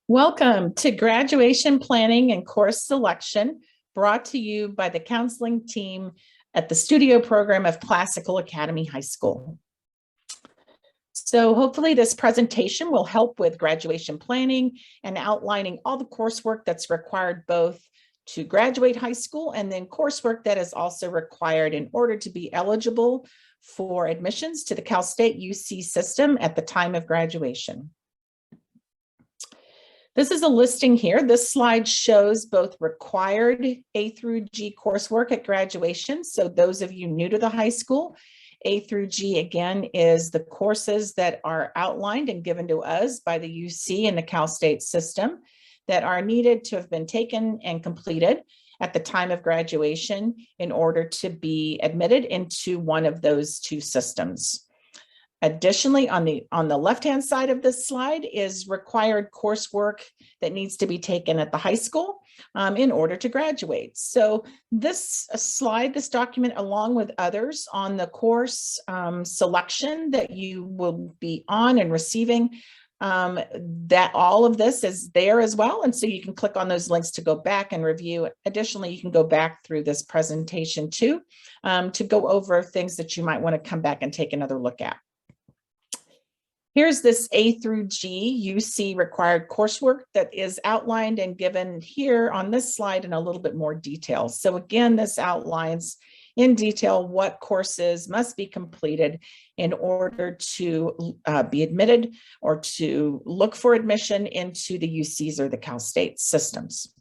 Welcome to Graduation Planning and Course Selection, brought to you by the counseling team at the studio program of Classical Academy High School. So hopefully this presentation will help with graduation planning and outlining all the coursework that's required both to graduate high school and then coursework that is also required in order to be eligible for admissions to the Cal State UC system at the time of graduation. This is a listing here. This slide shows both required A through G coursework at graduation. So those of you new to the high school, A through G again is the courses that are outlined and given to us by the UC and the Cal State system that are needed to have been taken and completed at the time of graduation in order to be admitted into one of those two systems. Additionally, on the left-hand side of this slide is required coursework that needs to be taken at the high school in order to graduate. So this slide, this document, along with others on the course selection that you will be on and receiving, that all of this is there as well. And so you can click on those links to go back and review. Additionally, you can go back through this presentation too to go over things that you might want to come back and take another look at. Here's this A through G UC required coursework that is outlined and given here on this slide in a little bit more detail. So again, this outlines in detail what courses must be completed in order to be admitted or to look for admission into the UCs or the Cal State systems.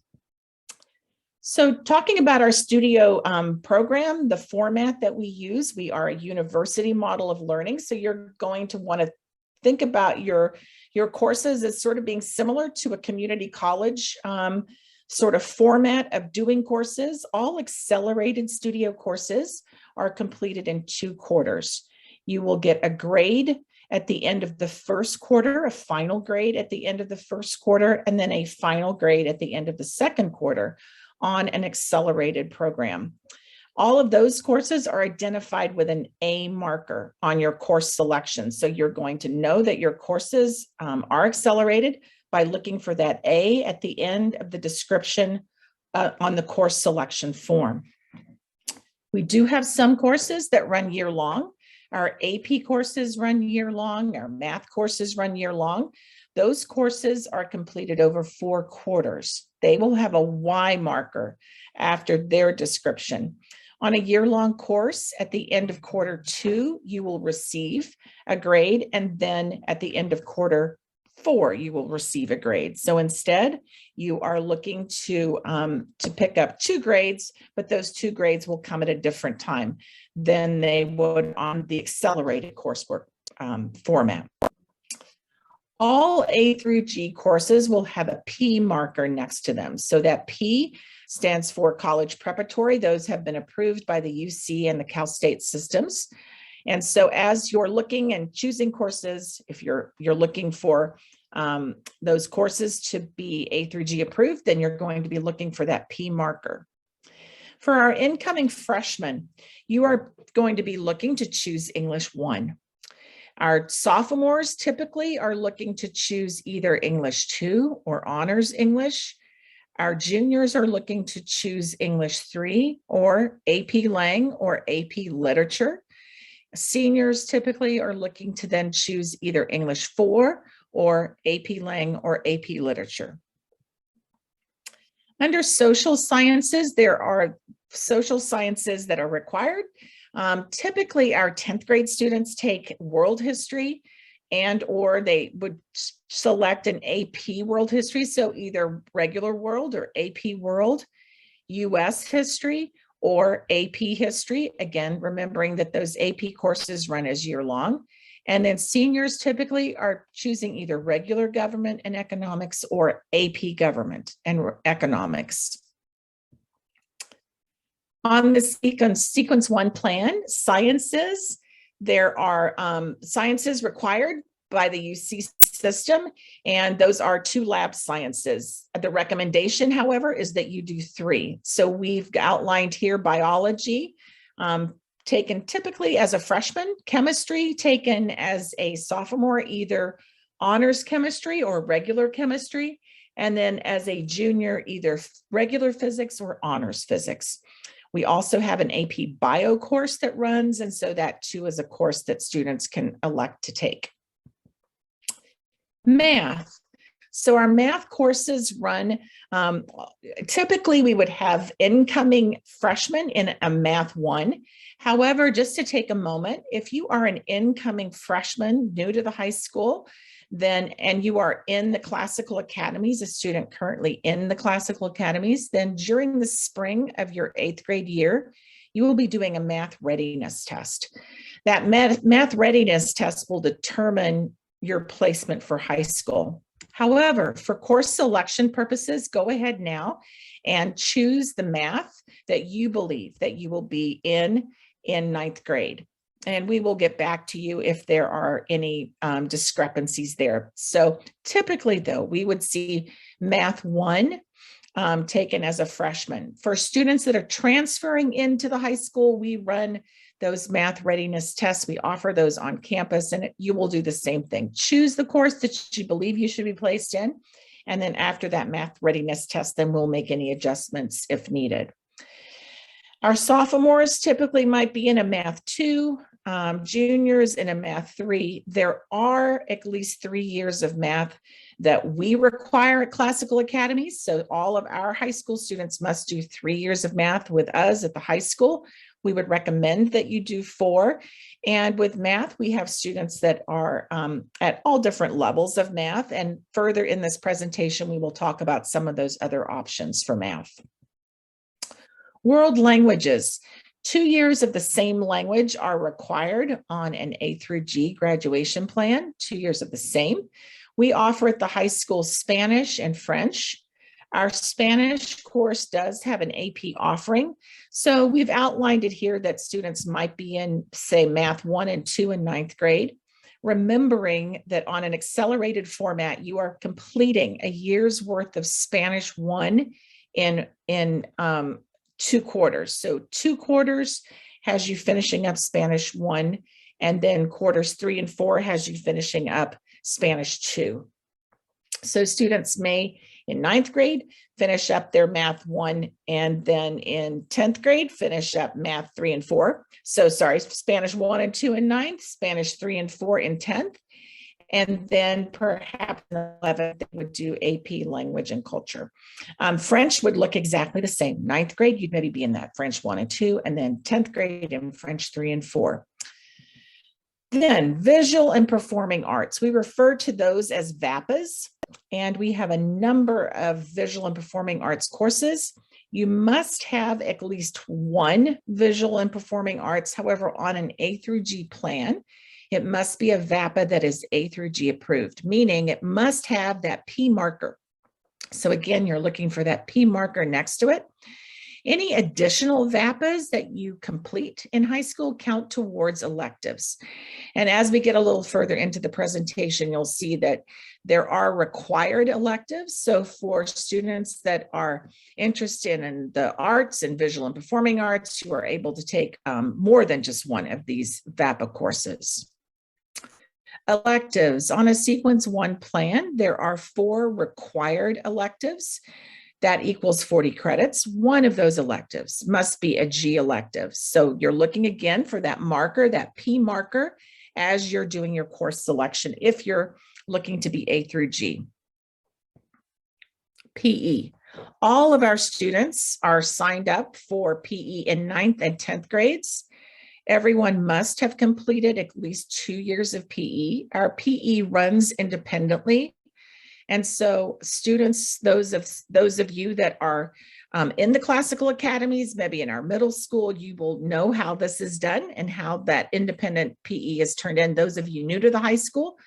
So talking about our studio program, the format that we use, we are a university model of learning. So you're going to want to think about your courses as sort of being similar to a community college sort of format of doing courses. All accelerated studio courses are completed in 2 quarters. You will get a grade at the end of the first quarter, a final grade at the end of the first quarter, and then a final grade at the end of the second quarter on an accelerated program. All of those courses are identified with an A marker on your course selection. So you're going to know that your courses are accelerated by looking for that A at the end of the description on the course selection form. We do have some courses that run year long. Our AP courses run year long. Our math courses run year long. Those courses are completed over 4 quarters. They will have a Y marker after their description. On a year-long course, at the end of quarter 2, you will receive a grade, and then at the end of quarter 4, you will receive a grade. So instead, you are looking to pick up 2 grades, but those 2 grades will come at a different time than they would on the accelerated coursework format. All A through G courses will have a P marker next to them. So that P stands for college preparatory. Those have been approved by the UC and the Cal State systems. And so as you're looking and choosing courses, if you're looking for those courses to be A through G approved, then you're going to be looking for that P marker. For our incoming freshmen, you are going to be looking to choose English 1. Our sophomores typically are looking to choose either English 2 or Honors English. Our juniors are looking to choose English 3 or AP Lang or AP Literature. Seniors typically are looking to then choose either English 4 or AP Lang or AP Literature. Under social sciences, there are social sciences that are required. Typically, our 10th grade students take world history or they would select an AP world history. So either regular world or AP world, US history or AP history. Again, remembering that those AP courses run as year long. And then seniors typically are choosing either regular government and economics or AP government and economics. On the sequence 1 plan, sciences, there are sciences required by the UC system, and those are 2 lab sciences. The recommendation, however, is that you do 3. So we've outlined here biology, taken typically as a freshman, chemistry taken as a sophomore, either honors chemistry or regular chemistry, and then as a junior, either regular physics or honors physics. We also have an AP Bio course that runs, and so that too is a course that students can elect to take. Math. So our math courses run, typically we would have incoming freshmen in a Math 1. However, just to take a moment, if you are an incoming freshman new to the high school, then, and you are in the classical academies, a student currently in the classical academies, then during the spring of your 8th grade year, you will be doing a math readiness test. That math readiness test will determine your placement for high school. However, for course selection purposes, go ahead now and choose the math that you believe that you will be in 9th grade. And we will get back to you if there are any discrepancies there. So typically though, we would see Math 1 taken as a freshman. For students that are transferring into the high school, we run those math readiness tests. We offer those on campus, and you will do the same thing. Choose the course that you believe you should be placed in. And then after that math readiness test, then we'll make any adjustments if needed. Our sophomores typically might be in a Math 2, juniors in a Math 3. There are at least 3 years of math that we require at classical academies. So all of our high school students must do 3 years of math with us at the high school. We would recommend that you do 4. And with math, we have students that are at all different levels of math. And further in this presentation, we will talk about some of those other options for math. World languages. 2 years of the same language are required on an A through G graduation plan, 2 years of the same. We offer at the high school Spanish and French. Our Spanish course does have an AP offering. So we've outlined it here that students might be in, say, Math 1 and 2 in 9th grade. Remembering that on an accelerated format, you are completing a year's worth of Spanish 1 in 2 quarters. So 2 quarters has you finishing up Spanish 1, and then quarters 3 and 4 has you finishing up Spanish 2. So students may, in 9th grade, finish up their Math 1, and then in 10th grade, finish up Math 3 and 4. So sorry, Spanish 1 and 2 in 9th, Spanish 3 and 4 in 10th. And then perhaps in 11th, they would do AP language and culture. French would look exactly the same. 9th grade, you'd maybe be in that French 1 and 2, and then 10th grade in French 3 and 4. Then visual and performing arts. We refer to those as VAPAs, and we have a number of visual and performing arts courses. You must have at least 1 visual and performing arts. However, on an A through G plan, it must be a VAPA that is A through G approved, meaning it must have that P marker. So again, you're looking for that P marker next to it. Any additional VAPAs that you complete in high school count towards electives. And as we get a little further into the presentation, you'll see that there are required electives. So for students that are interested in the arts and visual and performing arts, you are able to take more than just one of these VAPA courses. Electives. On a Sequence 1 plan, there are 4 required electives. That equals 40 credits. One of those electives must be a G elective. So you're looking again for that marker, that P marker, as you're doing your course selection, if you're looking to be A through G. PE. All of our students are signed up for PE in 9th and 10th grades. Everyone must have completed at least 2 years of PE. Our PE runs independently. And so students, those of you that are in the classical academies, maybe in our middle school, you will know how this is done and how that independent PE is turned in. Those of you new to the high school,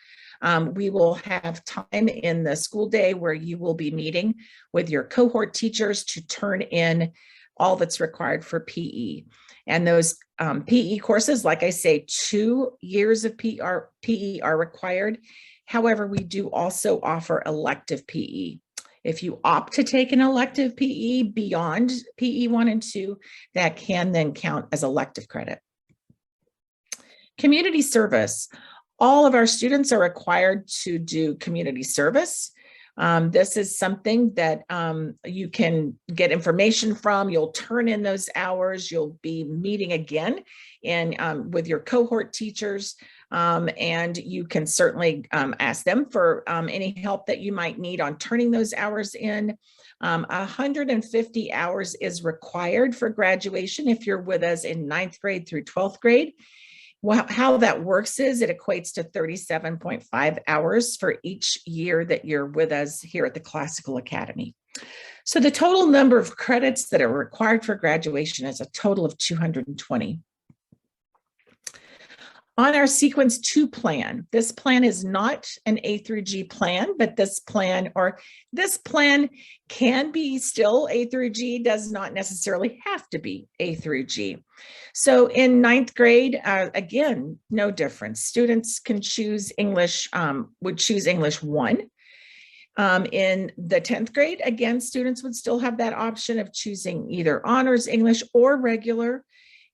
we will have time in the school day where you will be meeting with your cohort teachers to turn in all that's required for PE. And those PE courses, like I say, 2 years of PE are required. However, we do also offer elective PE. If you opt to take an elective PE beyond PE 1 and 2, that can then count as elective credit. Community service. All of our students are required to do community service. This is something that you can get information from. You'll turn in those hours. You'll be meeting again with your cohort teachers, and you can certainly ask them for any help that you might need on turning those hours in. 150 hours is required for graduation if you're with us in 9th grade through 12th grade. Well, how that works is it equates to 37.5 hours for each year that you're with us here at the Classical Academy. So the total number of credits that are required for graduation is a total of 220. On our Sequence 2 plan, this plan is not an A through G plan, but this plan can be still A through G, does not necessarily have to be A through G. So in 9th grade, again, no difference. Students can choose English, would choose English 1. In the 10th grade, again, students would still have that option of choosing either honors English or regular.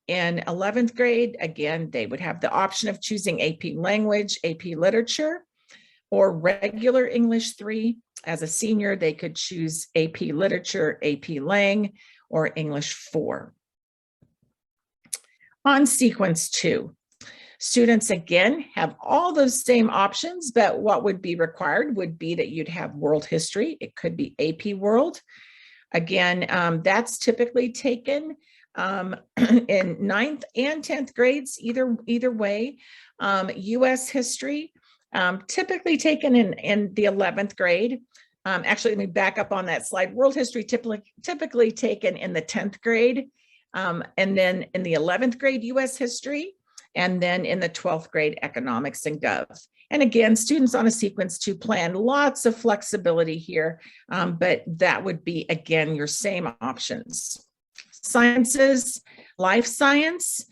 In 11th grade, again, they would have the option of choosing AP Language, AP Literature, or regular English 3. As a senior, they could choose AP Literature, AP Lang, or English 4. On Sequence 2, students again have all those same options, but what would be required would be that you'd have World History. It could be AP World. Again, that's typically taken in 9th and 10th grades, either way. US history, typically taken in the 11th grade. Actually, let me back up on that slide. World history typically taken in the 10th grade, and then in the 11th grade, US history, and then in the 12th grade, economics and gov. And again, students on a Sequence 2 plan, lots of flexibility here, but that would be, again, your same options. Sciences, life science,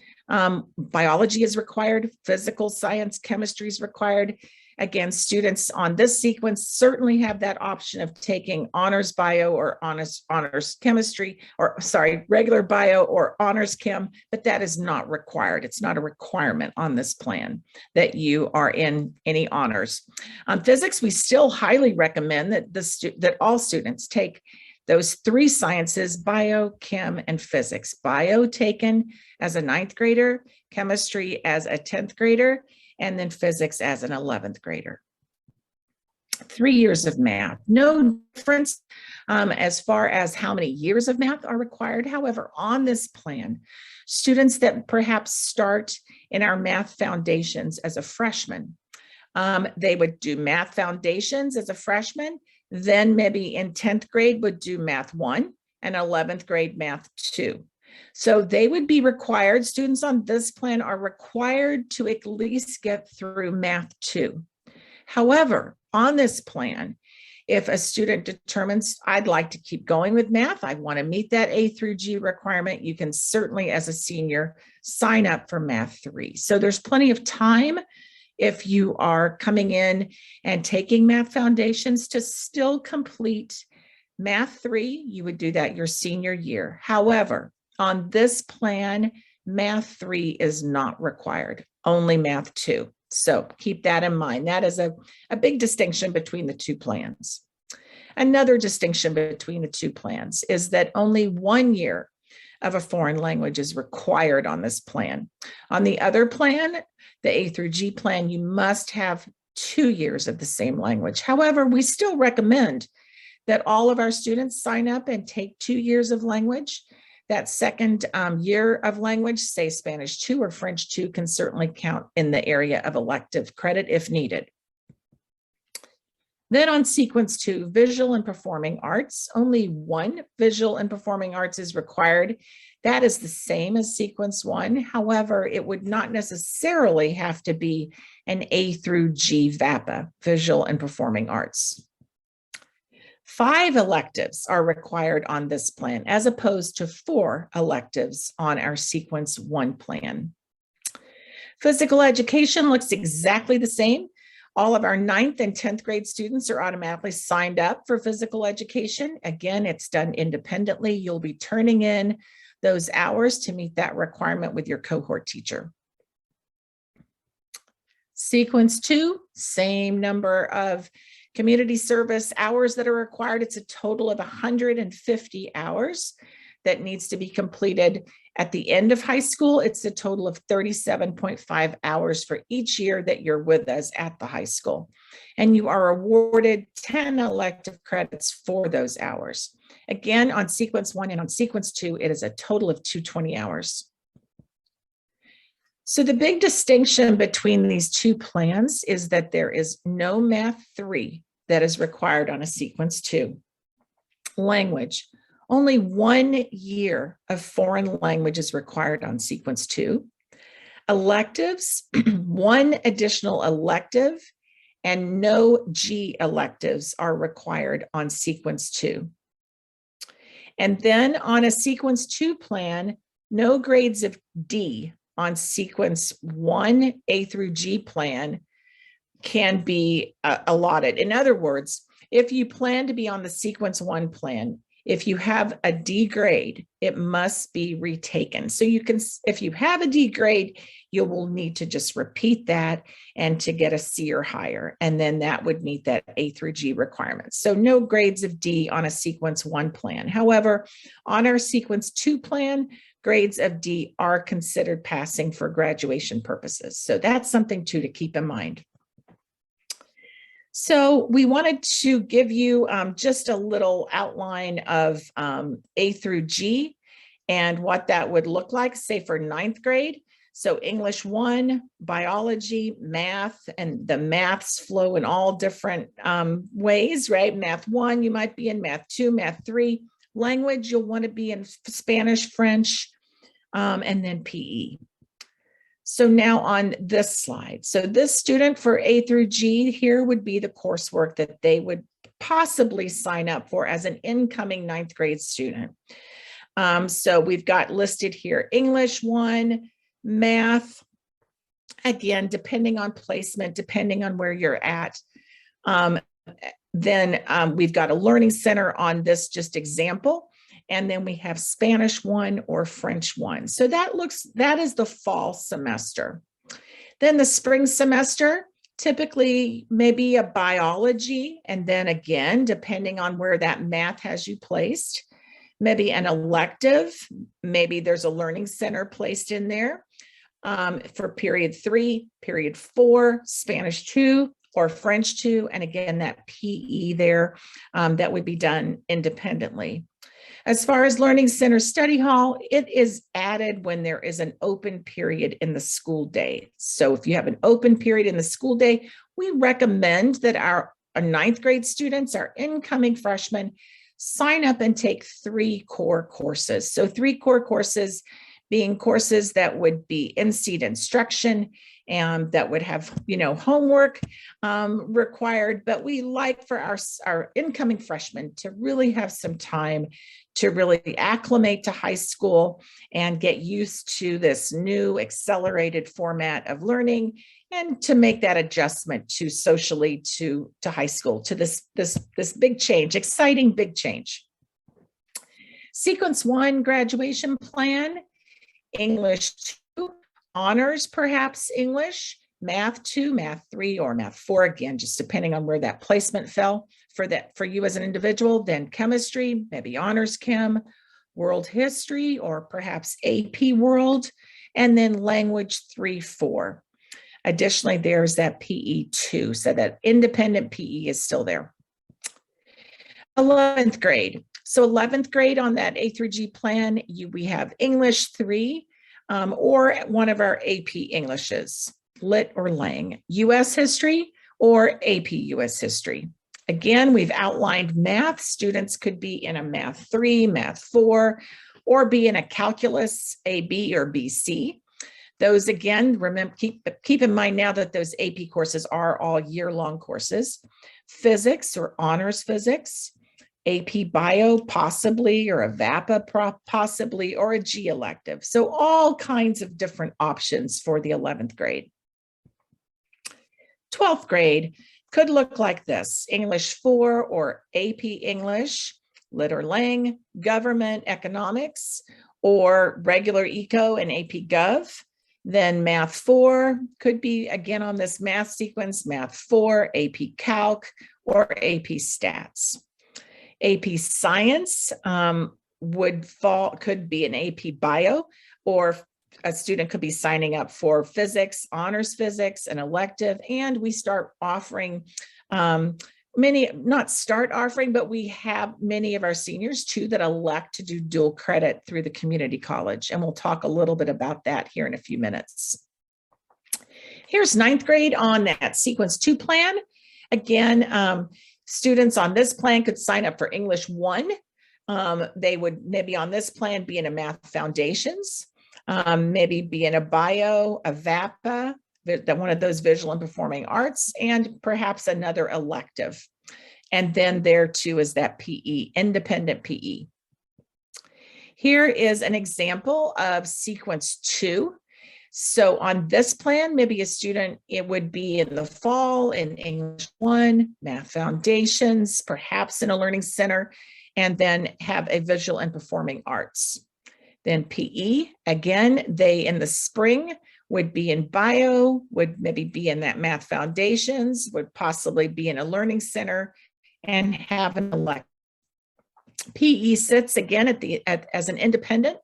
biology is required, physical science, chemistry is required. Again, students on this sequence certainly have that option of taking honors bio or honors chemistry, or sorry, regular bio or honors chem, but that is not required. It's not a requirement on this plan that you are in any honors. On physics, we still highly recommend that all students take those 3 sciences, bio, chem, and physics. Bio taken as a 9th grader, chemistry as a 10th grader, and then physics as an 11th grader. 3 years of math, no difference as far as how many years of math are required. However, on this plan, students that perhaps start in our math foundations as a freshman, they would do math foundations as a freshman, then maybe in 10th grade would do math 1 and 11th grade math 2. So they would be required, students on this plan are required to at least get through math 2. However, on this plan, if a student determines, I'd like to keep going with math, I want to meet that A through G requirement, you can certainly, as a senior, sign up for math 3. So there's plenty of time if you are coming in and taking math foundations to still complete math 3, you would do that your senior year. However, on this plan, math 3 is not required, only math 2. So keep that in mind. That is a big distinction between the 2 plans. Another distinction between the 2 plans is that only 1 year of a foreign language is required on this plan. On the other plan, the A through G plan, you must have 2 years of the same language. However, we still recommend that all of our students sign up and take 2 years of language. That second year of language, say Spanish 2 or French 2, can certainly count in the area of elective credit if needed. Then on Sequence 2, visual and performing arts, only 1 visual and performing arts is required. That is the same as Sequence 1. However, it would not necessarily have to be an A through G VAPA, visual and performing arts. 5 electives are required on this plan, as opposed to 4 electives on our Sequence 1 plan. Physical education looks exactly the same. All of our 9th and 10th grade students are automatically signed up for physical education. Again, it's done independently. You'll be turning in those hours to meet that requirement with your cohort teacher. Sequence 2, same number of community service hours that are required. It's a total of 150 hours that needs to be completed at the end of high school. It's a total of 37.5 hours for each year that you're with us at the high school. And you are awarded 10 elective credits for those hours. Again, on sequence 1 and on sequence 2, it is a total of 220 hours. So the big distinction between these two plans is that there is no Math 3 that is required on a sequence 2. Language, only 1 year of foreign language is required on sequence 2. Electives, 1 additional elective and no G electives are required on sequence 2. And then on a sequence 2 plan, no grades of D on sequence 1 A through G plan can be allotted. In other words, if you plan to be on the sequence 1 plan, if you have a D grade, it must be retaken. So you can, if you have a D grade, you will need to just repeat that and to get a C or higher. And then that would meet that A through G requirements. So no grades of D on a sequence 1 plan. However, on our sequence 2 plan, grades of D are considered passing for graduation purposes. So that's something to keep in mind. So we wanted to give you just a little outline of A through G and what that would look like, say for 9th grade. So English 1, biology, math, and the maths flow in all different ways, right? Math 1, you might be in Math 2, Math 3. Language, you'll want to be in Spanish, French, and then PE. So now on this slide, so this student for A through G here would be the coursework that they would possibly sign up for as an incoming 9th grade student. So we've got listed here English 1, math, again, depending on placement, depending on where you're at. Then we've got a learning center on this just example. And then we have Spanish 1 or French 1. So that is the fall semester. Then the spring semester, typically maybe a biology. And then again, depending on where that math has you placed, maybe an elective, maybe there's a learning center placed in there for period 3, period 4, Spanish 2, or French 2. And again, that PE there that would be done independently. As far as Learning Center Study Hall, it is added when there is an open period in the school day. So if you have an open period in the school day, we recommend that our 9th grade students, our incoming freshmen, sign up and take 3 core courses. So 3 core courses being courses that would be in-seat instruction and that would have, homework required. But we like for our incoming freshmen to really have some time to really acclimate to high school and get used to this new accelerated format of learning and to make that adjustment to socially to high school, to this big change, exciting big change. Sequence 1 graduation plan, English 2, honors perhaps English, Math 2, Math 3, or Math 4, again, just depending on where that placement fell for you as an individual. Then chemistry, maybe honors chem, world history, or perhaps AP world, and then language 3, 4. Additionally, there's that PE 2, so that independent PE is still there. 11th grade. So 11th grade on that A through G plan, we have English 3 or one of our AP Englishes, Lit or Lang, US history or AP US history. Again, we've outlined math. Students could be in a Math 3, Math 4, or be in a calculus AB or BC. Those, again, remember, keep in mind now that those AP courses are all year-long courses. Physics or honors physics, AP Bio possibly, or a VAPA possibly, or a G elective. So all kinds of different options for the 11th grade. 12th grade could look like this: English 4 or AP English, Lit or Lang, government economics, or regular eco and AP Gov. Then Math 4 could be, again, on this math sequence, Math 4, AP Calc, or AP Stats. AP Science could be an AP Bio, or a student could be signing up for physics, honors physics, an elective, and we start offering but we have many of our seniors too that elect to do dual credit through the community college. And we'll talk a little bit about that here in a few minutes. Here's 9th grade on that Sequence 2 plan. Again, students on this plan could sign up for English 1. They would maybe on this plan be in a Math Foundations, maybe be in a Bio, a VAPA, one of those visual and performing arts, and perhaps another elective. And then there too is that PE, independent PE. Here is an example of Sequence 2. So on this plan, maybe a student, it would be in the fall in English 1, Math Foundations, perhaps in a learning center, and then have a visual and performing arts. Then PE, again, they in the spring would be in Bio, would maybe be in that Math Foundations, would possibly be in a learning center, and have an elective. PE sits again as an independent,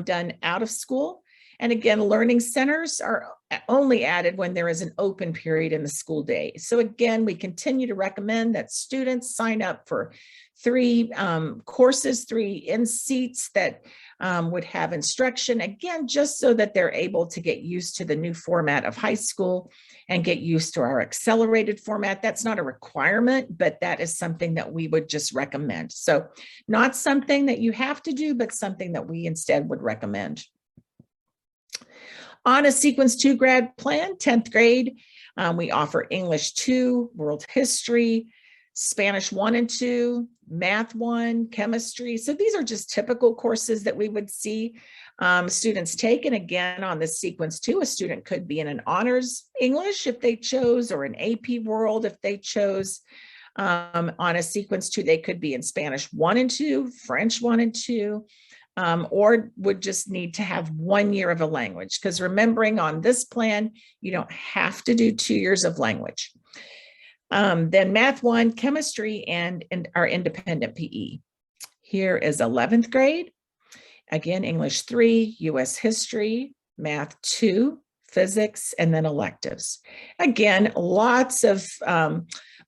done out of school. And again, learning centers are only added when there is an open period in the school day. So again, we continue to recommend that students sign up for 3 courses, 3 in-seats that would have instruction, again, just so that they're able to get used to the new format of high school and get used to our accelerated format. That's not a requirement, but that is something that we would just recommend. So not something that you have to do, but something that we instead would recommend. On a Sequence 2 grad plan, 10th grade, we offer English 2, World History, Spanish 1 and 2, Math 1, Chemistry. So these are just typical courses that we would see students take. And again, on this Sequence 2, a student could be in an honors English if they chose, or an AP World if they chose. On a Sequence 2, they could be in Spanish 1 and 2, French 1 and 2, or would just need to have 1 year of a language. Because remembering on this plan, you don't have to do 2 years of language. Then Math 1, Chemistry, and our independent PE. Here is 11th grade. Again, English 3, US History, Math 2, Physics, and then electives. Again, lots of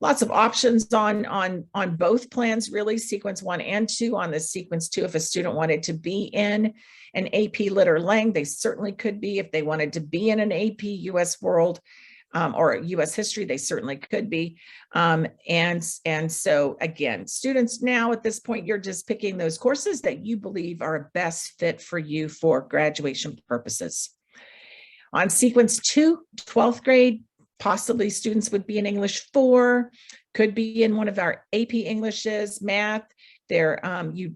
options on both plans, really, Sequence 1 and 2. On the Sequence 2, if a student wanted to be in an AP Lit or Lang, they certainly could be. If they wanted to be in an AP US World or US History, they certainly could be. And so again, students now at this point, you're just picking those courses that you believe are a best fit for you for graduation purposes. On Sequence 2, 12th grade, possibly students would be in English 4, could be in one of our AP Englishes, Math. There, you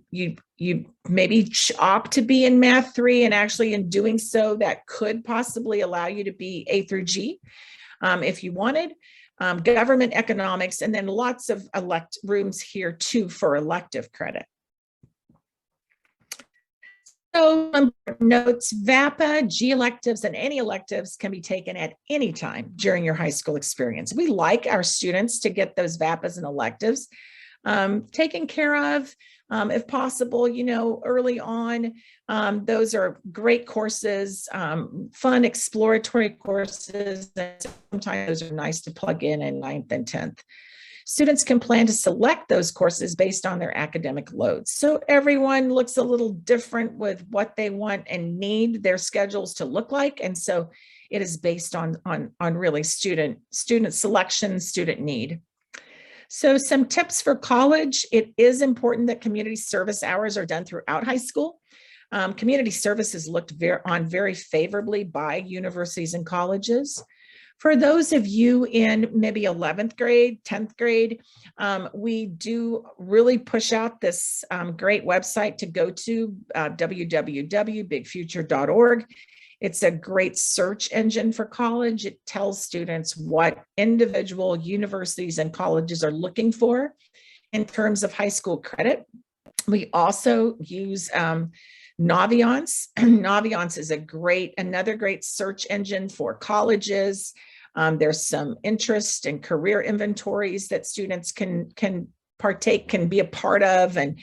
maybe opt to be in Math 3, and actually in doing so, that could possibly allow you to be A through G if you wanted. Government economics, and then lots of rooms here too for elective credit. So notes, VAPA, G electives, and any electives can be taken at any time during your high school experience. We like our students to get those VAPAs and electives taken care of, if possible, early on. Those are great courses, fun exploratory courses, and sometimes those are nice to plug in 9th and 10th. Students can plan to select those courses based on their academic loads. So everyone looks a little different with what they want and need their schedules to look like. And so it is based on really student selection, student need. So some tips for college: it is important that community service hours are done throughout high school. Community service is looked on very favorably by universities and colleges. For those of you in maybe 11th grade, 10th grade, we do really push out this great website to go to, www.bigfuture.org. It's a great search engine for college. It tells students what individual universities and colleges are looking for in terms of high school credit. We also use Naviance. Naviance is another great search engine for colleges. There's some interest and career inventories that students can be a part of, and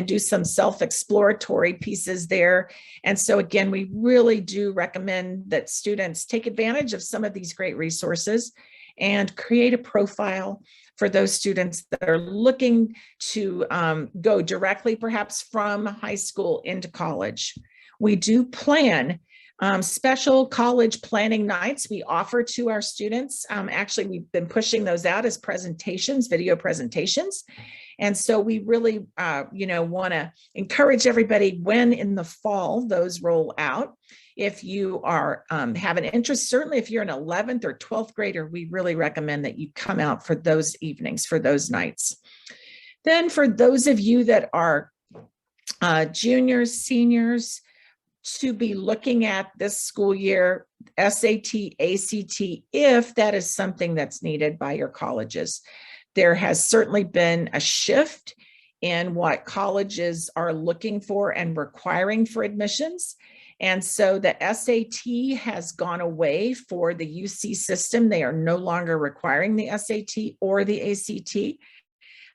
do some self-exploratory pieces there. And so again, we really do recommend that students take advantage of some of these great resources and create a profile for those students that are looking to go directly, perhaps from high school into college. We do plan special college planning nights we offer to our students. Actually, we've been pushing those out as presentations, video presentations. And so we really, want to encourage everybody when in the fall those roll out. If you are have an interest, certainly if you're an 11th or 12th grader, we really recommend that you come out for those evenings, for those nights. Then for those of you that are juniors, seniors, to be looking at this school year, SAT, ACT, if that is something that's needed by your colleges. There has certainly been a shift in what colleges are looking for and requiring for admissions. And so the SAT has gone away for the UC system. They are no longer requiring the SAT or the ACT.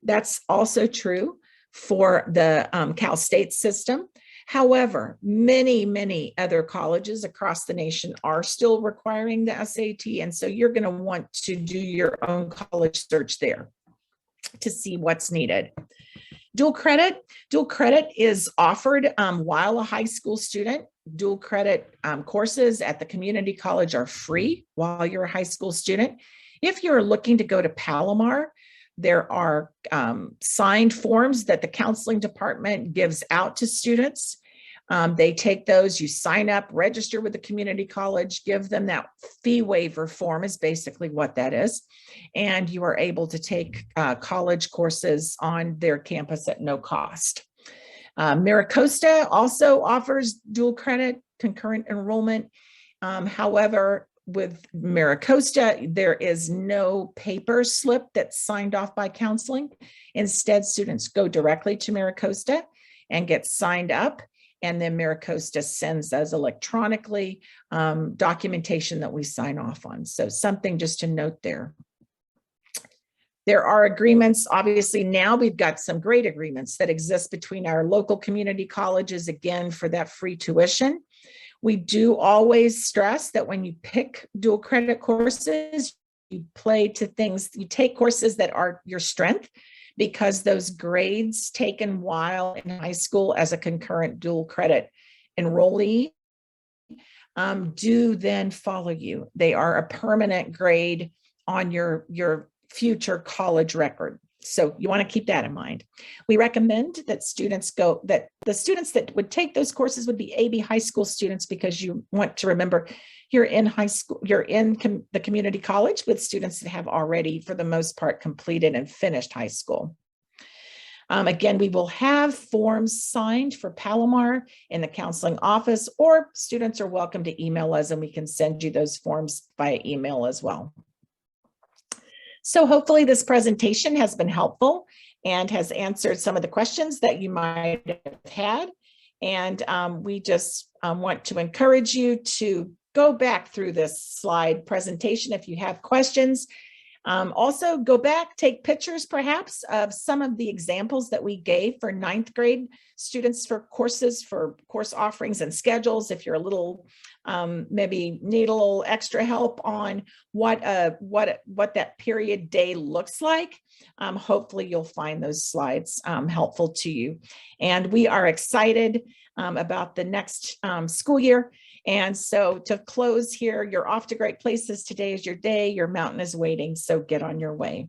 That's also true for the Cal State system. However, many other colleges across the nation are still requiring the SAT. And so you're going to want to do your own college search there to see what's needed. Dual credit is offered while a high school student. Dual credit courses at the community college are free while you're a high school student. If you're looking to go to Palomar, there are signed forms that the counseling department gives out to students. They take those, you sign up, register with the community college, give them that fee waiver form is basically what that is. And you are able to take college courses on their campus at no cost. MiraCosta also offers dual credit concurrent enrollment. However, with MiraCosta, there is no paper slip that's signed off by counseling. Instead, students go directly to MiraCosta and get signed up. And then MiraCosta sends us electronically documentation that we sign off on. So something just to note there. There are agreements. Obviously, now we've got some great agreements that exist between our local community colleges, again, for that free tuition. We do always stress that when you pick dual credit courses, you take courses that are your strength, because those grades taken while in high school as a concurrent dual credit enrollee do then follow you. They are a permanent grade on your future college record. So you want to keep that in mind. We recommend that the students that would take those courses would be AB high school students, because you want to remember you're in high school, you're in the community college with students that have already, for the most part, completed and finished high school. Again, we will have forms signed for Palomar in the counseling office, or students are welcome to email us and we can send you those forms via email as well. So hopefully this presentation has been helpful and has answered some of the questions that you might have had. And we just want to encourage you to go back through this slide presentation if you have questions. Also go back, take pictures perhaps of some of the examples that we gave for 9th grade students for courses, for course offerings and schedules. If you're a little, maybe need a little extra help on what that period day looks like, hopefully you'll find those slides helpful to you. And we are excited about the next school year. And so to close here, you're off to great places. Today is your day. Your mountain is waiting. So get on your way.